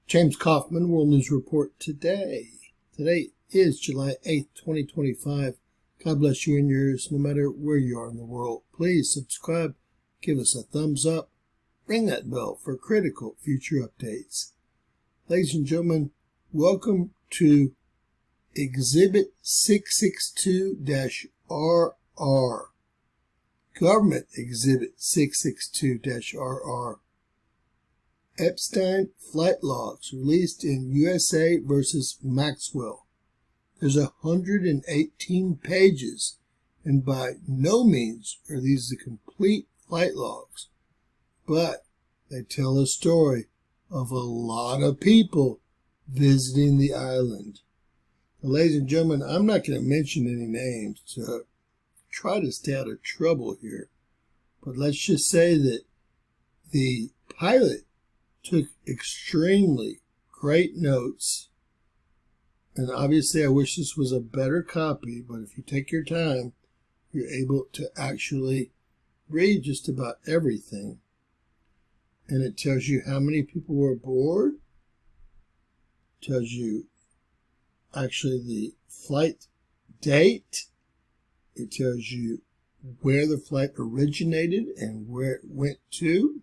James Kaufman, World News Report today. Today is July 8th, 2025. God bless you and yours, no matter where you are in the world. Please subscribe, give us a thumbs up, ring that bell for critical future updates. Ladies and gentlemen, welcome to Exhibit 662-RR. Government Exhibit 662-RR. Epstein flight logs released in USA versus Maxwell. There's 118 pages, and by no means are these the complete flight logs, but they tell a story of a lot of people visiting the island. Now, ladies and gentlemen, I'm not going to mention any names to try to stay out of trouble here, but let's just say that the pilot took extremely great notes, and obviously I wish this was a better copy, but if you take your time, you're able to actually read just about everything. And it tells you how many people were aboard, tells you actually the flight date, it tells you where the flight originated and where it went to.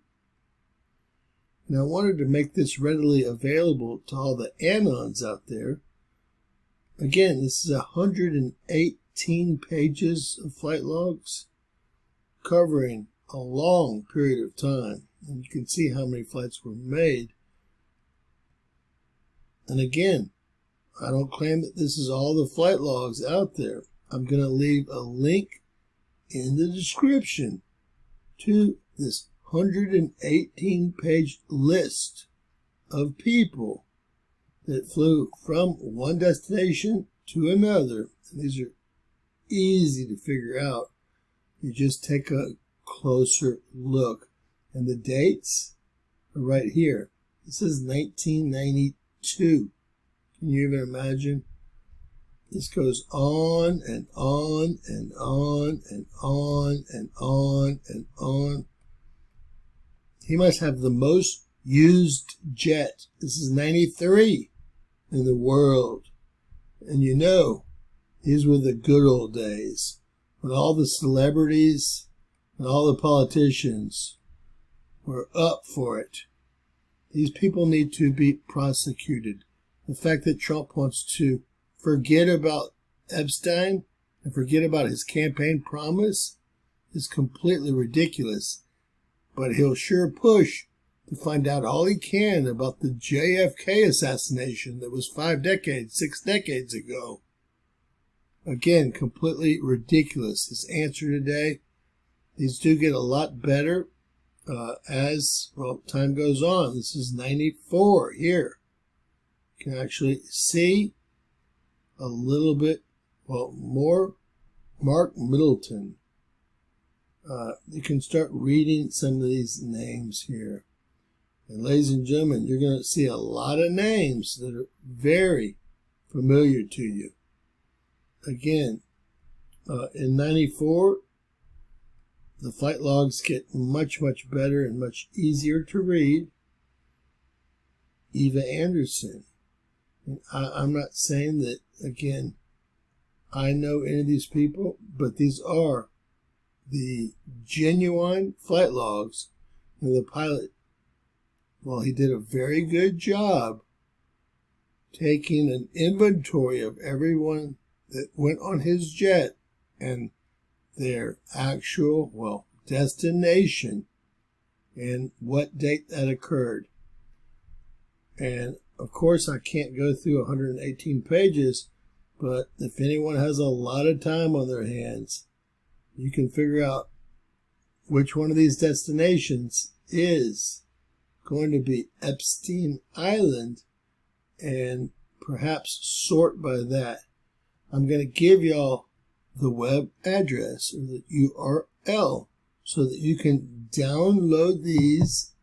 And I wanted to make this readily available to all the anons out there. Again, this is 118 pages of flight logs covering a long period of time. And you can see how many flights were made. And again, I don't claim that this is all the flight logs out there. I'm going to leave a link in the description to this 118-page list of people that flew from one destination to another. And these are easy to figure out. You just take a closer look. And the dates are right here. This is 1992. Can you even imagine? This goes on and on and on and on and on and on. He must have the most used jet. This is 93 in the world. And you know, these were the good old days when all the celebrities and all the politicians were up for it. These people need to be prosecuted. The fact that Trump wants to forget about Epstein and forget about his campaign promise is completely ridiculous. But he'll sure push to find out all he can about the JFK assassination that was 6 decades ago. Again, completely ridiculous. His answer today, these do get a lot better as time goes on. This is 94 here. You can actually see a little bit, more Mark Middleton. You can start reading some of these names here. And ladies and gentlemen, you're going to see a lot of names that are very familiar to you. Again, in 94, the flight logs get much, much better and much easier to read. Eva Anderson. And I'm not saying that, again, I know any of these people, but these are the genuine flight logs. And the pilot, he did a very good job taking an inventory of everyone that went on his jet and their actual, destination and what date that occurred. And of course, I can't go through 118 pages, but if anyone has a lot of time on their hands, you can figure out which one of these destinations is going to be Epstein Island and perhaps sort by that. I'm going to give y'all the web address or the URL so that you can download these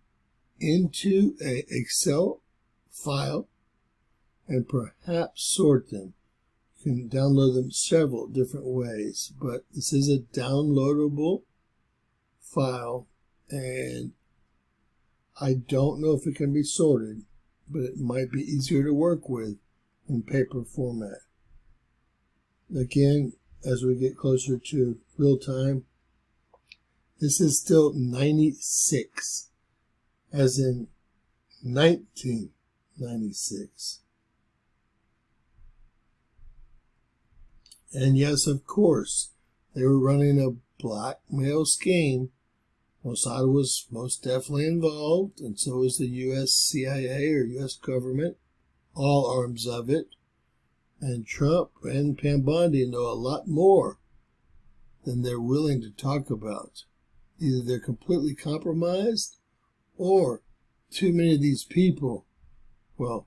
into an Excel file and perhaps sort them. You can download them several different ways, but this is a downloadable file, and I don't know if it can be sorted, but it might be easier to work with in paper format. Again, as we get closer to real time, this is still 96, as in 1996. And yes, of course, they were running a blackmail scheme. Mossad was most definitely involved, and so was the U.S. CIA or U.S. government, all arms of it. And Trump and Pam Bondi know a lot more than they're willing to talk about. Either they're completely compromised, or too many of these people, well,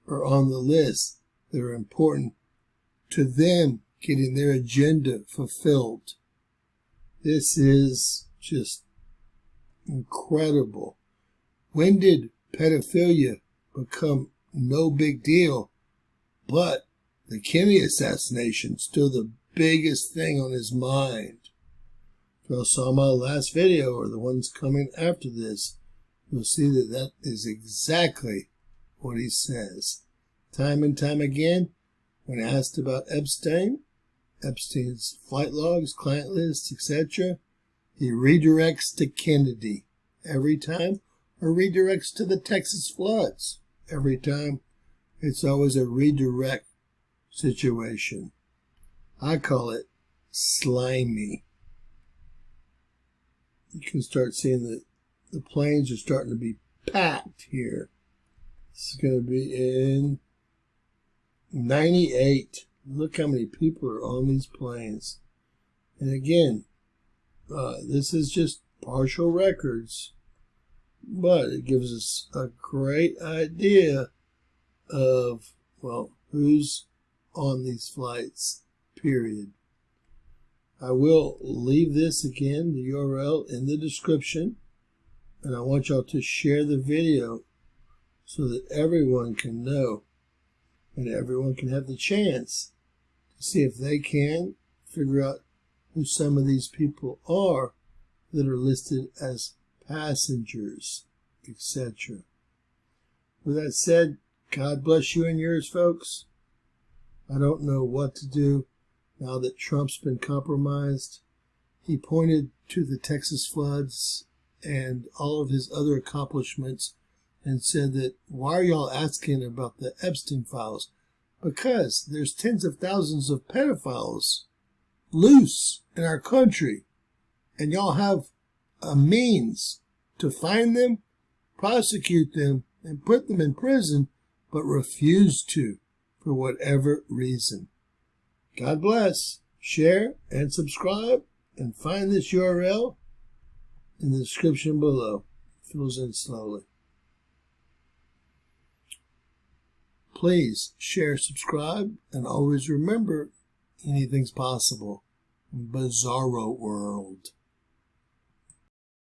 are on the list that are important to them getting their agenda fulfilled. This is just incredible. When did pedophilia become no big deal, but the Kennedy assassination still the biggest thing on his mind? If you saw my last video or the ones coming after this, you'll see that that is exactly what he says. Time and time again, when asked about Epstein's flight logs, client lists, etc., he redirects to Kennedy every time, or redirects to the Texas floods every time. It's always a redirect situation. I call it slimy. You can start seeing that the planes are starting to be packed here. This is going to be in 98. Look how many people are on these planes. And again, this is just partial records, but it gives us a great idea of, well, who's on these flights, period. I will leave this again, the URL, in the description, and I want y'all to share the video so that everyone can know and everyone can have the chance to see if they can figure out who some of these people are that are listed as passengers, etc. With that said, God bless you and yours, folks. I don't know what to do now that Trump's been compromised. He pointed to the Texas floods and all of his other accomplishments and said that, why are y'all asking about the Epstein files? Because there's tens of thousands of pedophiles loose in our country, and y'all have a means to find them, prosecute them, and put them in prison, but refuse to for whatever reason. God bless. Share and subscribe, and find this URL in the description below. It fills in slowly. Please share, subscribe, and always remember, anything's possible in Bizarro World.